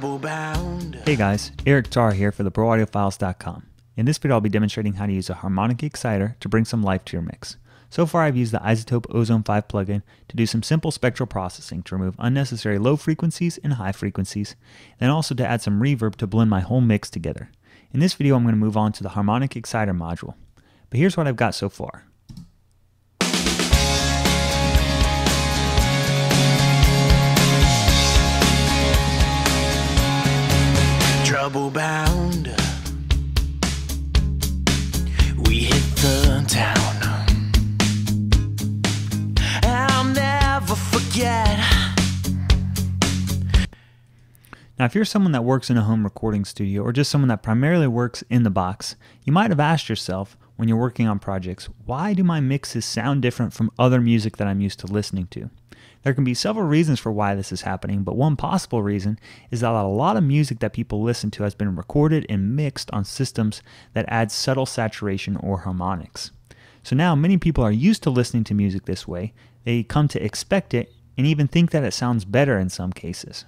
Trouble bound. Hey guys, Eric Tarr here for theproaudiofiles.com. In this video I'll be demonstrating how to use a harmonic exciter to bring some life to your mix. So far I've used the iZotope Ozone 5 plugin to do some simple spectral processing to remove unnecessary low frequencies and high frequencies, and also to add some reverb to blend my whole mix together. In this video I'm going to move on to the Harmonic Exciter module. But here's what I've got so far. Trouble bound. We hit the town. I'll never forget. Now if you're someone that works in a home recording studio or just someone that primarily works in the box, you might have asked yourself when you're working on projects, why do my mixes sound different from other music that I'm used to listening to? There can be several reasons for why this is happening, but one possible reason is that a lot of music that people listen to has been recorded and mixed on systems that add subtle saturation or harmonics. So now many people are used to listening to music this way, they come to expect it and even think that it sounds better in some cases.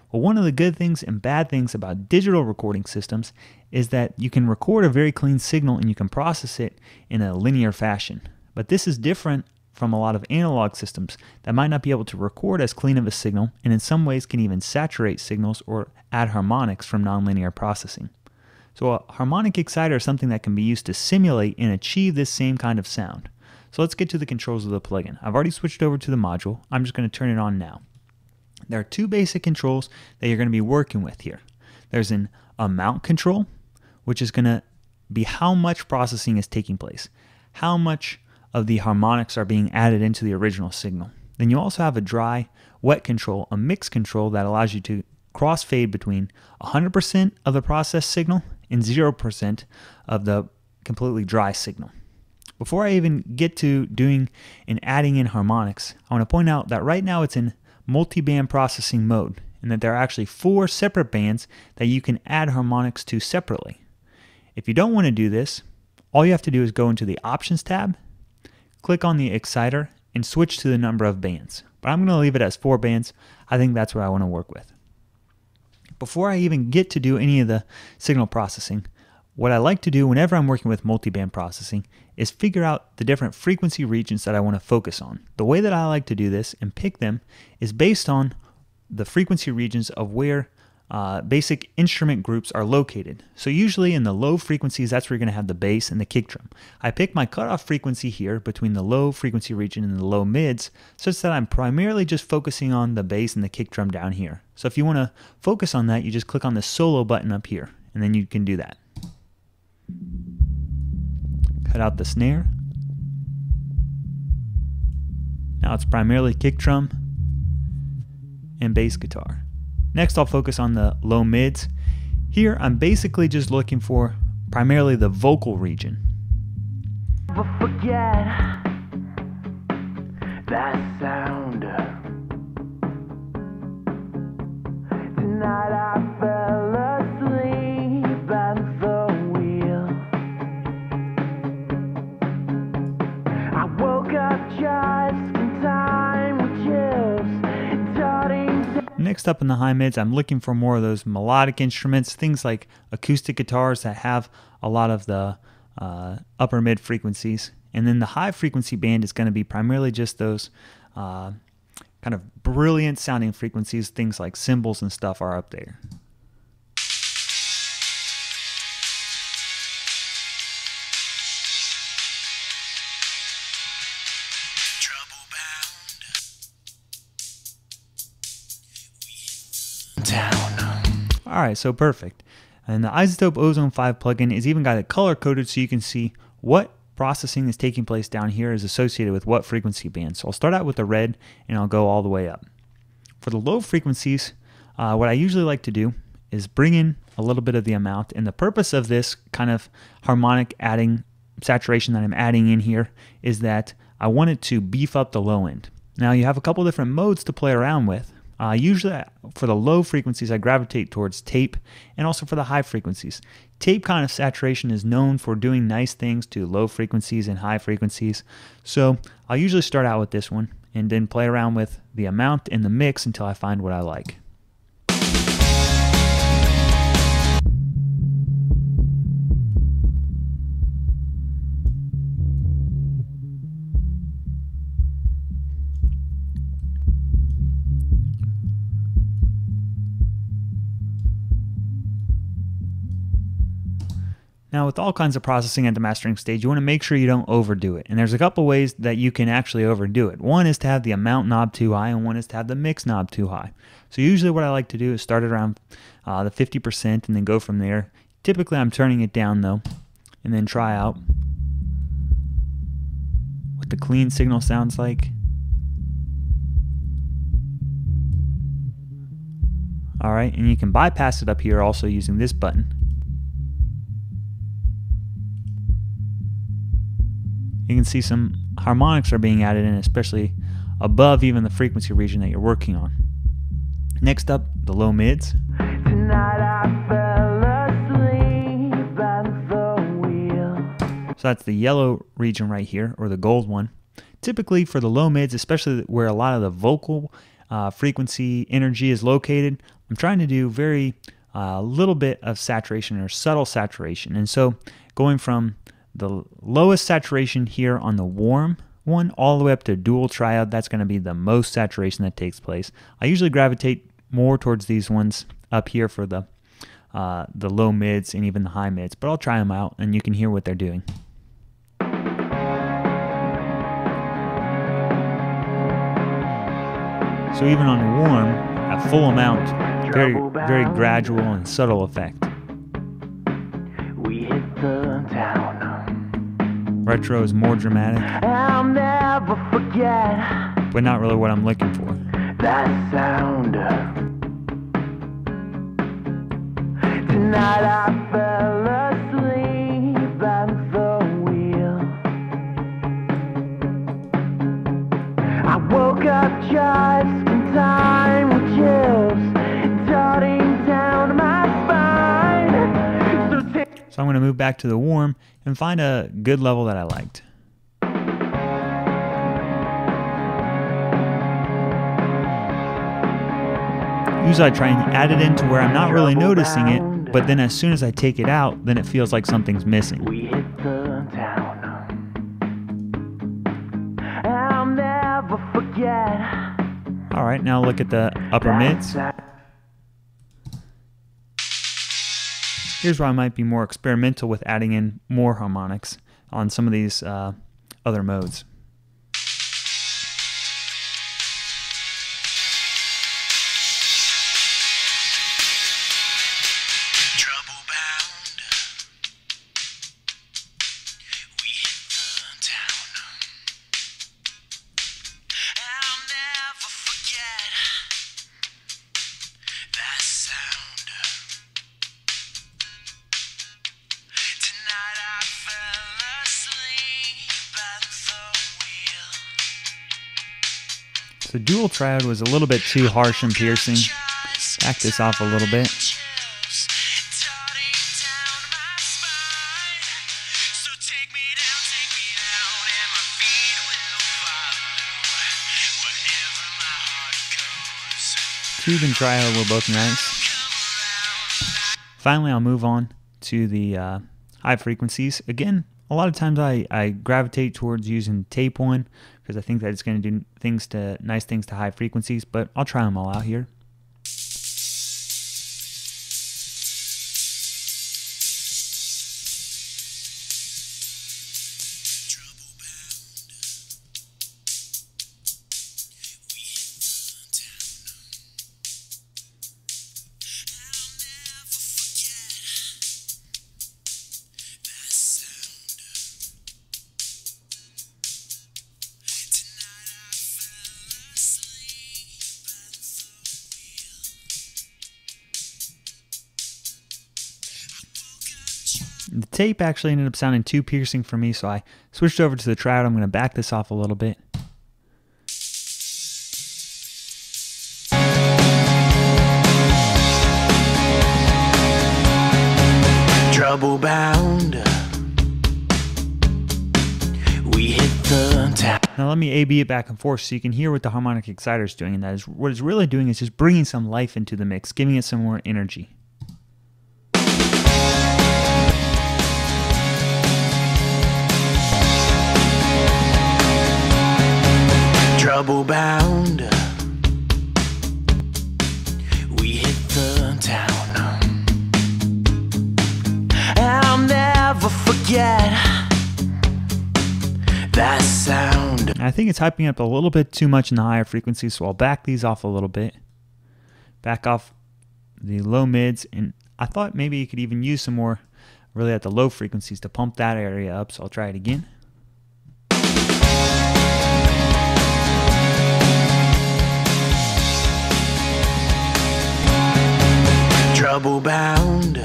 Well, one of the good things and bad things about digital recording systems is that you can record a very clean signal and you can process it in a linear fashion. But this is different from a lot of analog systems that might not be able to record as clean of a signal and in some ways can even saturate signals or add harmonics from nonlinear processing. So a harmonic exciter is something that can be used to simulate and achieve this same kind of sound. So let's get to the controls of the plugin. I've already switched over to the module. I'm just going to turn it on now. There are two basic controls that you're going to be working with here. There's an amount control, which is going to be how much processing is taking place, how much of the harmonics are being added into the original signal. Then you also have a dry, wet control, a mix control that allows you to crossfade between 100% of the processed signal and 0% of the completely dry signal. Before I even get to doing and adding in harmonics, I want to point out that right now it's in multi-band processing mode, and that there are actually 4 separate bands that you can add harmonics to separately. If you don't want to do this, all you have to do is go into the Options tab, click on the exciter, and switch to the number of bands. But I'm going to leave it as 4 bands. I think that's what I want to work with. Before I even get to do any of the signal processing, what I like to do whenever I'm working with multi-band processing is figure out the different frequency regions that I want to focus on. The way that I like to do this and pick them is based on the frequency regions of where basic instrument groups are located. So usually in the low frequencies, that's where you're going to have the bass and the kick drum. I pick my cutoff frequency here between the low frequency region and the low mids, such that I'm primarily just focusing on the bass and the kick drum down here. So if you want to focus on that, you just click on the solo button up here, and then you can do that. Cut out the snare. Now it's primarily kick drum and bass guitar. Next I'll focus on the low mids. Here I'm basically just looking for primarily the vocal region. Never forget that sound. Tonight I fell asleep at the wheel. I woke up just in time with chills darting. Next up in the high mids, I'm looking for more of those melodic instruments, things like acoustic guitars that have a lot of the upper mid frequencies. And then the high frequency band is going to be primarily just those kind of brilliant sounding frequencies, things like cymbals and stuff are up there. Trouble bound. Town. Alright, so perfect. And the iZotope Ozone 5 plugin is even got it color coded so you can see what processing is taking place down here is associated with what frequency band. So I'll start out with the red and I'll go all the way up. For the low frequencies, what I usually like to do is bring in a little bit of the amount, and the purpose of this kind of harmonic adding saturation that I'm adding in here is that I want it to beef up the low end. Now you have a couple different modes to play around with. Usually for the low frequencies I gravitate towards tape, and also for the high frequencies. Tape kind of saturation is known for doing nice things to low frequencies and high frequencies, so I'll usually start out with this one and then play around with the amount and the mix until I find what I like. Now, with all kinds of processing at the mastering stage, you want to make sure you don't overdo it. And there's a couple ways that you can actually overdo it. One is to have the amount knob too high, and one is to have the mix knob too high. So usually what I like to do is start it around the 50% and then go from there. Typically I'm turning it down though, and then try out what the clean signal sounds like. Alright, and you can bypass it up here also using this button. You can see some harmonics are being added in, especially above even the frequency region that you're working on. Next up, the low mids. Tonight I fell asleep at the wheel. So that's the yellow region right here, or the gold one. Typically for the low mids, especially where a lot of the vocal frequency energy is located, I'm trying to do very little bit of saturation or subtle saturation. And so going from the lowest saturation here on the warm one all the way up to dual triode, that's going to be the most saturation that takes place. I usually gravitate more towards these ones up here for the low mids and even the high mids, but I'll try them out and you can hear what they're doing. So even on the warm, a full amount, very gradual and subtle effect. We hit the town. Retro is more dramatic, I'll never forget but not really what I'm looking for. that sound. Tonight I fell asleep at the wheel. I woke up just in time with chills darting down my spine. So I'm going to move back to the warm and find a good level that I liked. Usually I try and add it into where I'm not really noticing it, but then as soon as I take it out, then it feels like something's missing. We hit the town. I'll never forget. All right, now look at the upper mids. Here's where I might be more experimental with adding in more harmonics on some of these other modes. The dual triode was a little bit too harsh and piercing. Back this off a little bit. Tube and triode were both nice. Finally, I'll move on to the high frequencies. Again, a lot of times I gravitate towards using tape one because I think that it's going to do nice things to high frequencies, but I'll try them all out here. The tape actually ended up sounding too piercing for me, so I switched over to the triode. I'm going to back this off a little bit. Trouble bound. We hit the town. Now let me A/B it back and forth so you can hear what the Harmonic Exciter is doing, and that is what it's really doing is just bringing some life into the mix, giving it some more energy. Trouble bound. We hit the town. I'll never that sound. I think it's hyping up a little bit too much in the higher frequencies, so I'll back these off a little bit. Back off the low mids, and I thought maybe you could even use some more really at the low frequencies to pump that area up, so I'll try it again. Trouble bound,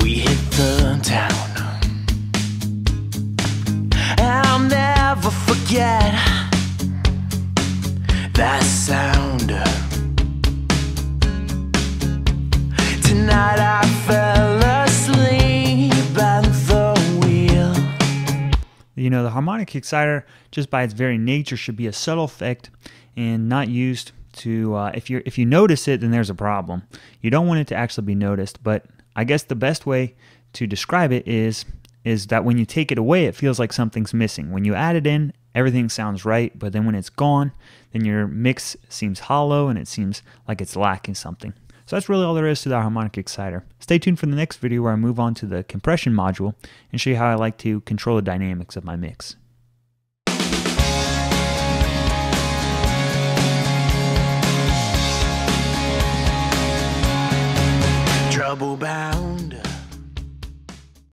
we hit the town. I'll never forget that sound. Tonight I fell asleep at the wheel. You know, the harmonic exciter, just by its very nature, should be a subtle effect and not used to, if you notice it, then there's a problem. You don't want it to actually be noticed, but I guess the best way to describe it is that when you take it away, it feels like something's missing. When you add it in, everything sounds right, but then when it's gone, then your mix seems hollow and it seems like it's lacking something. So that's really all there is to the harmonic exciter. Stay tuned for the next video where I move on to the compression module and show you how I like to control the dynamics of my mix. Trouble bound.